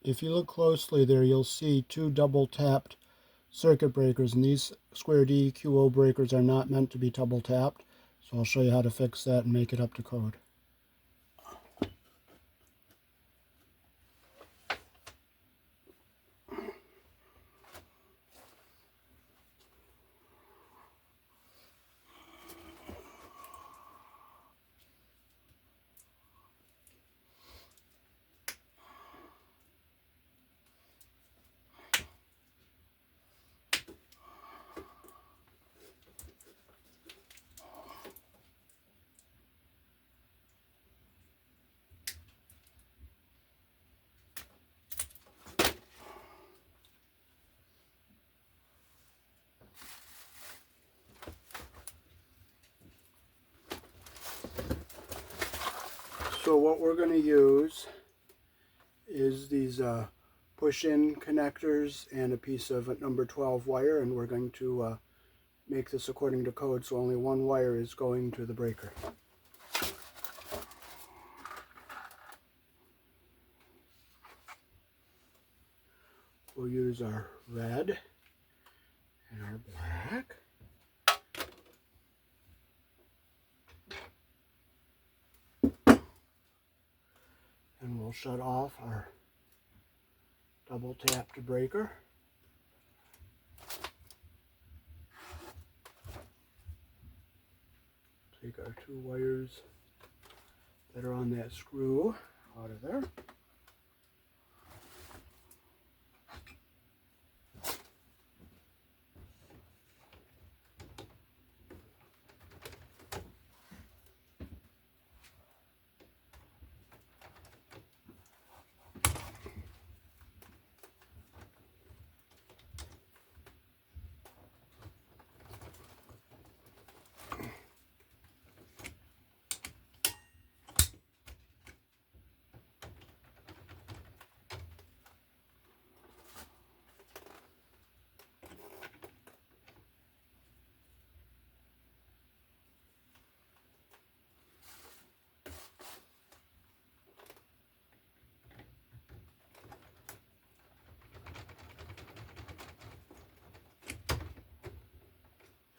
if you look closely there, you'll see two double tapped circuit breakers, and these square DQO breakers are not meant to be double tapped. So I'll show you how to fix that and make it up to code. So what we're going to use is these push-in connectors and a piece of number 12 wire, and we're going to make this according to code, so only one wire is going to the breaker. We'll use our red and our black. And we'll shut off our double tapped breaker. Take our two wires that are on that screw out of there.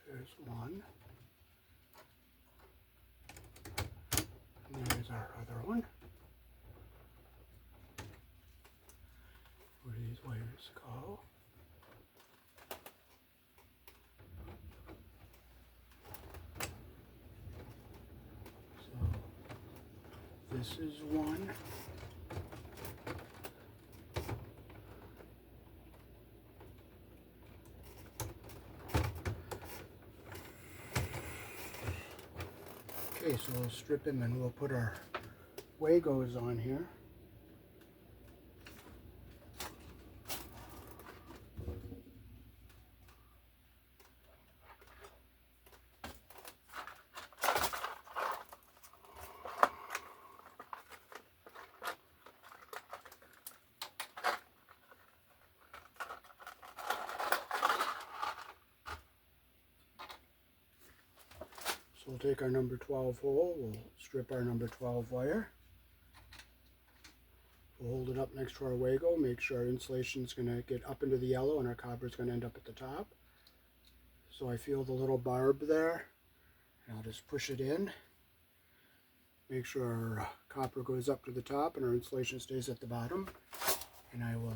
There's one. And there's our other one. Where these wires go. So this is one. Okay, so we'll strip him and we'll put our Wagos on here. So we'll take our number 12 hole, we'll strip our number 12 wire. We'll hold it up next to our Wago, make sure our insulation is going to get up into the yellow and our copper is going to end up at the top. So I feel the little barb there, and I'll just push it in. Make sure our copper goes up to the top and our insulation stays at the bottom. And I will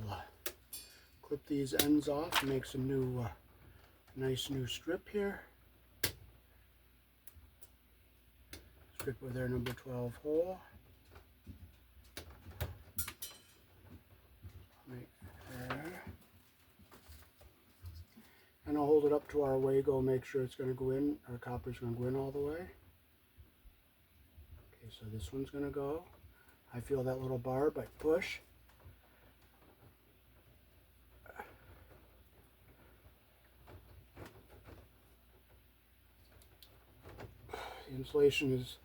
clip these ends off and make some new, nice new strip here. Strip with our number 12 hole. Right there. And I'll hold it up to our Wago, make sure it's going to go in, our copper's going to go in all the way. Okay, so this one's going to go. I feel that little barb, I push. The insulation is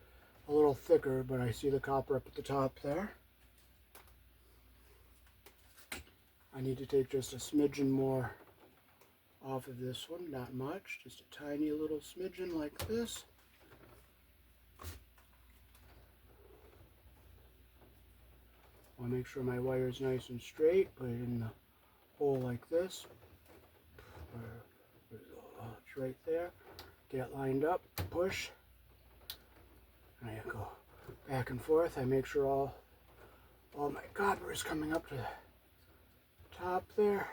a little thicker, but I see the copper up at the top there. I need to take just a smidgen more off of this one, not much, just a tiny little smidgen like this. I'll make sure my wire is nice and straight, put it in the hole like this. It's right there. Get it lined up, push, and I go back and forth. I make sure all my copper is coming up to the top there.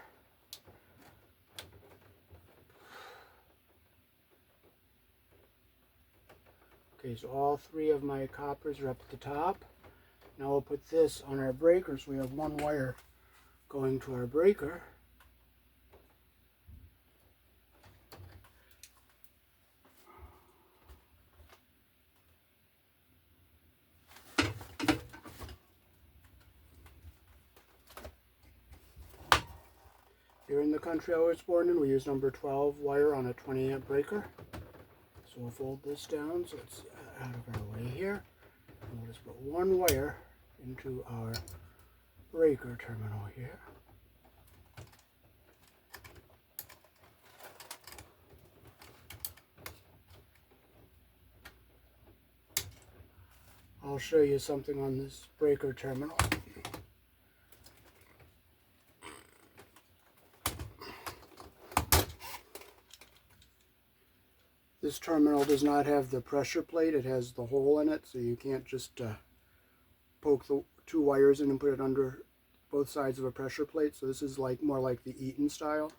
Okay, so all 3 of my coppers are up at the top. Now we'll put this on our breaker, so we have 1 wire going to our breaker. Here in the country I was born in, we use number 12 wire on a 20 amp breaker. So we'll fold this down so it's out of our way here. And we'll just put 1 wire into our breaker terminal here. I'll show you something on this breaker terminal. This terminal does not have the pressure plate, it has the hole in it, so you can't just poke the 2 wires in and put it under both sides of a pressure plate. So this is more like the Eaton style.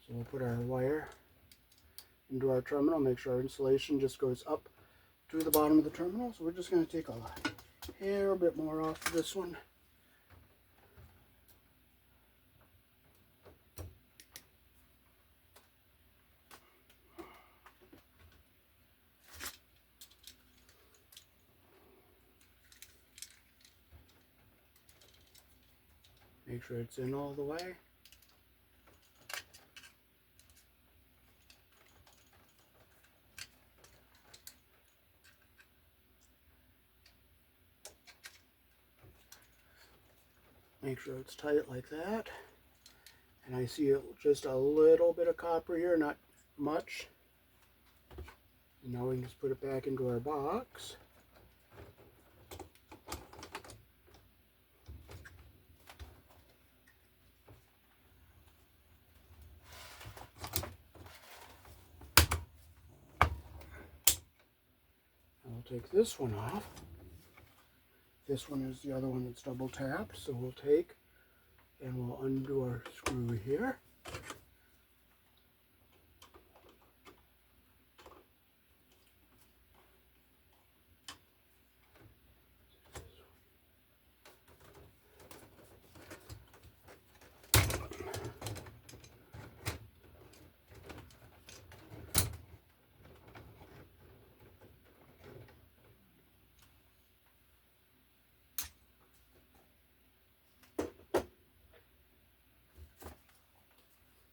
So we'll put our wire into our terminal, make sure our insulation just goes up to the bottom of the terminal. So we're just going to take a hair bit more off of this one. Make sure it's in all the way. Make sure it's tight like that. And I see just a little bit of copper here, not much. And now we can just put it back into our box. We'll take this one off. This one is the other one that's double tapped, so we'll take and we'll undo our screw here.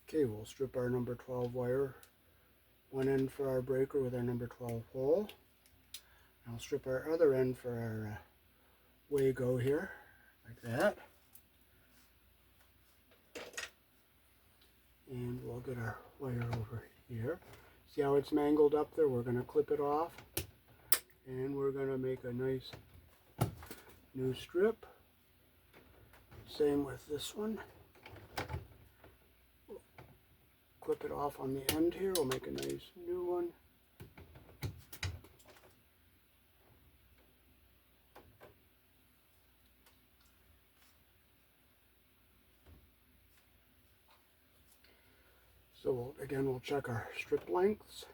Okay, we'll strip our number 12 wire, one end for our breaker with our number 12 hole. I'll strip our other end for our Wago here, like that. And we'll get our wire over here. See how it's mangled up there? We're going to clip it off. And we're going to make a nice new strip. Same with this one. Clip it off on the end here. We'll make a nice new one. So we'll check our strip lengths.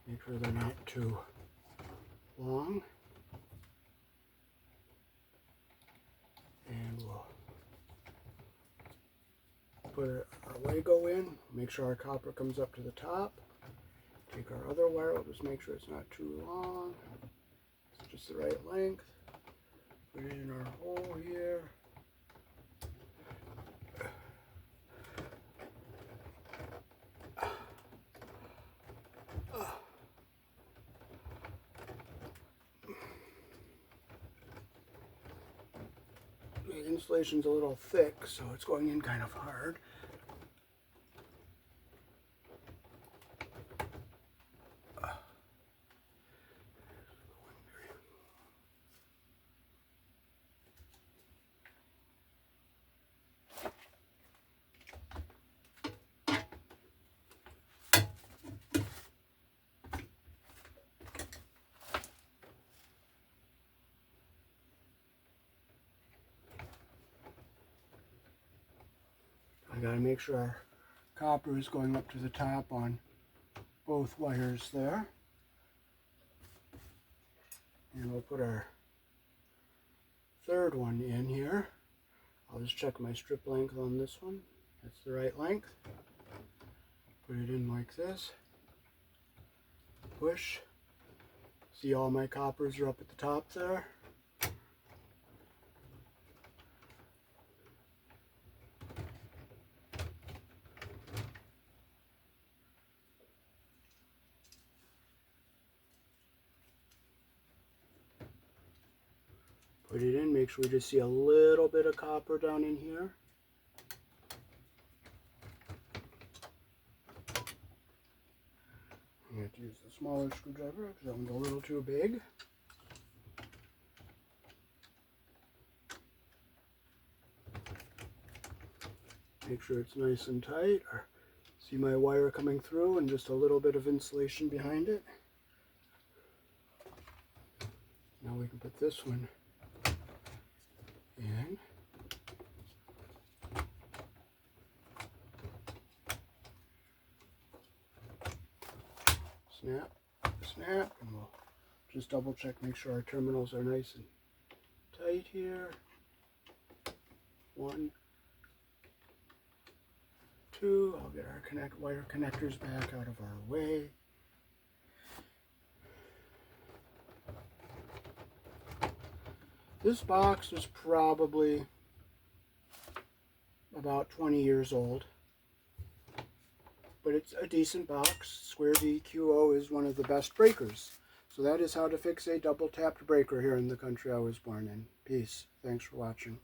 Make sure they're not too long. And we'll put our Wago in. Make sure our copper comes up to the top. Take our other wire. We'll just make sure it's not too long. It's just the right length. Put it in our hole here. The insulation's a little thick, so it's going in kind of hard. got to make sure our copper is going up to the top on both wires there. And we'll put our third one in here. I'll just check my strip length on this one. That's the right length. Put it in like this. Push. See, all my coppers are up at the top there. Put it in, make sure we just see a little bit of copper down in here. I'm going to use the smaller screwdriver because that one's a little too big. Make sure it's nice and tight. See my wire coming through and just a little bit of insulation behind it. Now we can put this one in. Snap, snap, and we'll just double check, make sure our terminals are nice and tight here. 1, 2, I'll get our wire connectors back out of our way. This box is probably about 20 years old, but it's a decent box. Square VQO is one of the best breakers. So that is how to fix a double tapped breaker here in the country I was born in. Peace. Thanks for watching.